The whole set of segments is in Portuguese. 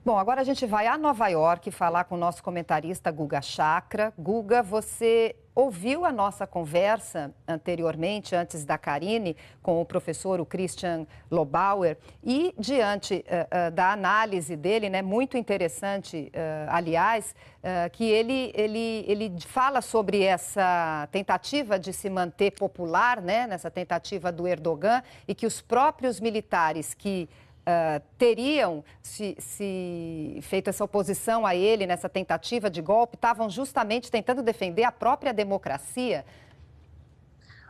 Bom, agora a gente vai a Nova York falar com o nosso comentarista Guga Chakra. Guga, você ouviu a nossa conversa anteriormente, antes da Karine, com o professor o Christian Lobauer, e diante da análise dele, né, muito interessante, aliás, que ele fala sobre essa tentativa de se manter popular, né, nessa tentativa do Erdogan, e que os próprios militares que teriam se feito essa oposição a ele nessa tentativa de golpe, estavam justamente tentando defender a própria democracia?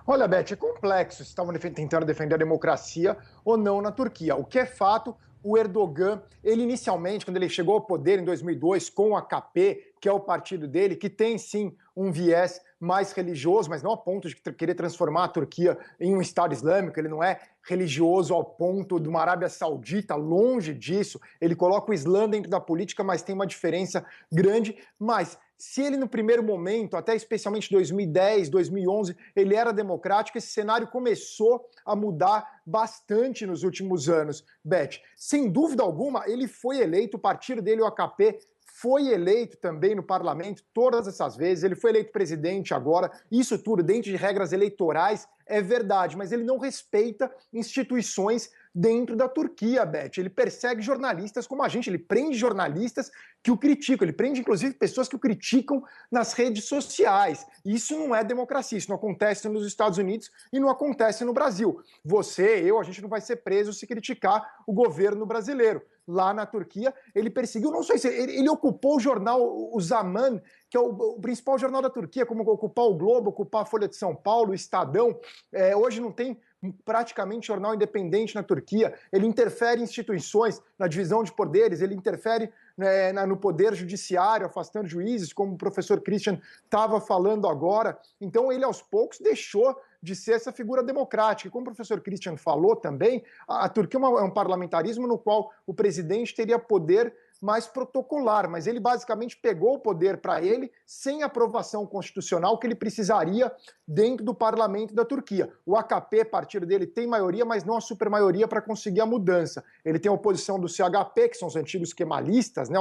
Olha, Beth, é complexo se estavam tentando defender a democracia ou não na Turquia. O que é fato, o Erdogan, ele inicialmente, quando ele chegou ao poder em 2002 com o AKP, que é o partido dele, que tem sim um viés mais religioso, mas não a ponto de querer transformar a Turquia em um Estado Islâmico, ele não é religioso ao ponto de uma Arábia Saudita, longe disso, ele coloca o Islã dentro da política, mas tem uma diferença grande, mas se ele no primeiro momento, até especialmente 2010, 2011, ele era democrático, esse cenário começou a mudar bastante nos últimos anos, Beth. Sem dúvida alguma, ele foi eleito, o partido dele, o AKP, foi eleito também no parlamento todas essas vezes, ele foi eleito presidente agora, isso tudo dentro de regras eleitorais é verdade, mas ele não respeita instituições dentro da Turquia, Beth. Ele persegue jornalistas como a gente, ele prende jornalistas que o criticam, ele prende inclusive pessoas que o criticam nas redes sociais. Isso não é democracia, isso não acontece nos Estados Unidos e não acontece no Brasil. Você, eu, a gente não vai ser preso se criticar o governo brasileiro. Lá na Turquia, ele perseguiu, não sei se ele ocupou o jornal, o Zaman, que é o principal jornal da Turquia, como ocupar o Globo, ocupar a Folha de São Paulo, o Estadão. Hoje não tem praticamente jornal independente na Turquia, ele interfere em instituições, na divisão de poderes, ele interfere no poder judiciário, afastando juízes, como o professor Christian estava falando agora. Então ele, aos poucos, deixou de ser essa figura democrática. Como o professor Christian falou também, a Turquia é um parlamentarismo no qual o presidente teria poder mais protocolar, mas ele basicamente pegou o poder para ele sem aprovação constitucional que ele precisaria dentro do parlamento da Turquia. O AKP, partido dele, tem maioria, mas não a supermaioria para conseguir a mudança. Ele tem a oposição do CHP, que são os antigos kemalistas, né,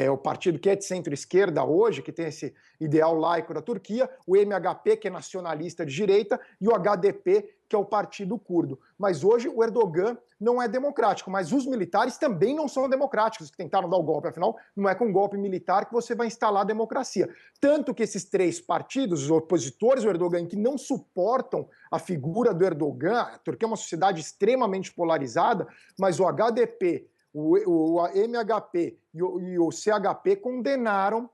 o partido que é de centro-esquerda hoje, que tem esse ideal laico da Turquia, o MHP, que é nacionalista de direita, e o HDP, que é o partido curdo. Mas hoje o Erdogan não é democrático, mas os militares também não são democráticos, que tentaram dar o golpe. Afinal, não é com golpe militar que você vai instalar a democracia. Tanto que esses três partidos, os opositores ao Erdogan, que não suportam a figura do Erdogan, a Turquia é uma sociedade extremamente polarizada, mas o HDP, o MHP e o CHP condenaram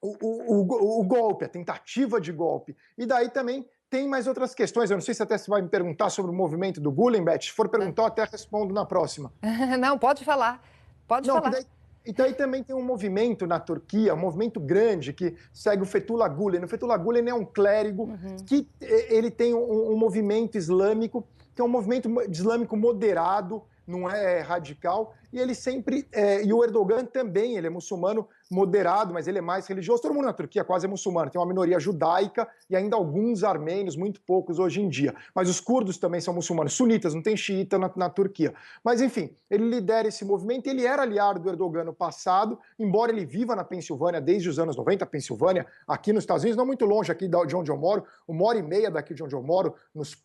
o golpe, a tentativa de golpe. E daí também tem mais outras questões, eu não sei se até você vai me perguntar sobre o movimento do Gülen, Beth. Se for perguntar, eu até respondo na próxima. Não, pode falar, pode falar. E daí também tem um movimento na Turquia, um movimento grande, que segue o Fethullah Gülen. O Fethullah Gülen é um clérigo que ele tem um movimento islâmico, que é um movimento islâmico moderado, não é radical, e ele sempre, e o Erdogan também, ele é muçulmano moderado, mas ele é mais religioso. Todo mundo na Turquia quase é muçulmano, tem uma minoria judaica e ainda alguns armênios, muito poucos hoje em dia. Mas os curdos também são muçulmanos, sunitas, não tem xiita na Turquia. Mas enfim, ele lidera esse movimento, ele era aliado do Erdogan no passado, embora ele viva na Pensilvânia desde os anos 90, Pensilvânia, aqui nos Estados Unidos, não muito longe aqui de onde eu moro, 1h30 daqui de onde eu moro, nos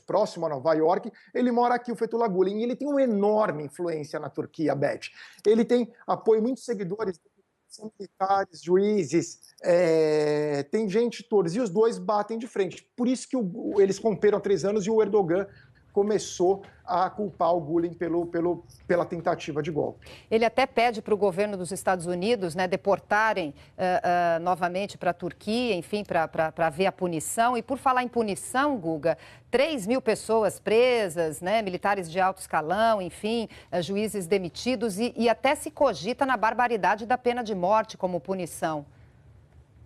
próximo a Nova York, ele mora aqui, o Fethullah Gülen, e ele tem uma enorme influência na Turquia, Beth. Ele tem apoio, muitos seguidores, são militares, juízes, tem gente todos, e os dois batem de frente. Por isso que eles romperam há 3 anos e o Erdogan começou a culpar o Gülen pela tentativa de golpe. Ele até pede para o governo dos Estados Unidos, né, deportarem novamente para a Turquia, enfim, para ver a punição. E por falar em punição, Guga, 3.000 pessoas presas, né, militares de alto escalão, enfim, juízes demitidos e até se cogita na barbaridade da pena de morte como punição.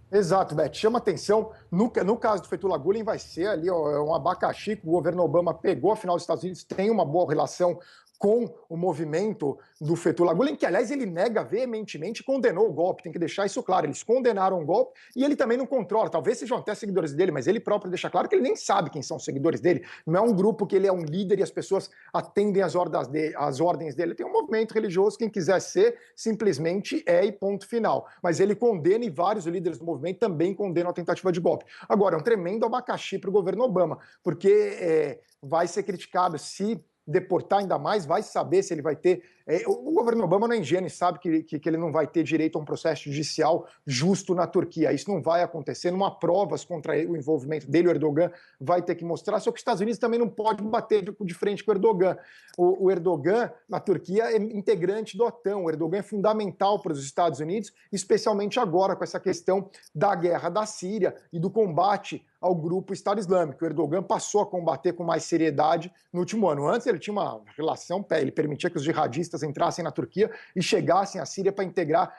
Exato, Beth. Chama atenção, no caso do Fethullah Gülen vai ser ali um abacaxi que o governo Obama pegou, afinal os Estados Unidos têm uma boa relação com o movimento do Fethullah Gulen, que, aliás, ele nega veementemente e condenou o golpe, tem que deixar isso claro. Eles condenaram o golpe e ele também não controla. Talvez sejam até seguidores dele, mas ele próprio deixa claro que ele nem sabe quem são os seguidores dele. Não é um grupo que ele é um líder e as pessoas atendem às ordens dele. Tem um movimento religioso, quem quiser ser, simplesmente é e ponto final. Mas ele condena e vários líderes do movimento também condenam a tentativa de golpe. Agora, é um tremendo abacaxi para o governo Obama, porque vai ser criticado se deportar ainda mais, vai saber se ele vai ter... o governo Obama não é ingênuo e sabe que ele não vai ter direito a um processo judicial justo na Turquia. Isso não vai acontecer, não há provas contra o envolvimento dele, o Erdogan vai ter que mostrar, só que os Estados Unidos também não pode bater de frente com o Erdogan. O Erdogan, na Turquia, é integrante da OTAN, o Erdogan é fundamental para os Estados Unidos, especialmente agora com essa questão da guerra da Síria e do combate ao grupo Estado Islâmico. O Erdogan passou a combater com mais seriedade no último ano. Antes ele tinha uma relação, ele permitia que os jihadistas entrassem na Turquia e chegassem à Síria para integrar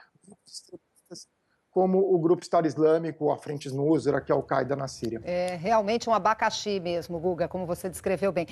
como o grupo Estado Islâmico, a Frente Nusra, que é a Al-Qaeda na Síria. É realmente um abacaxi mesmo, Guga, como você descreveu bem.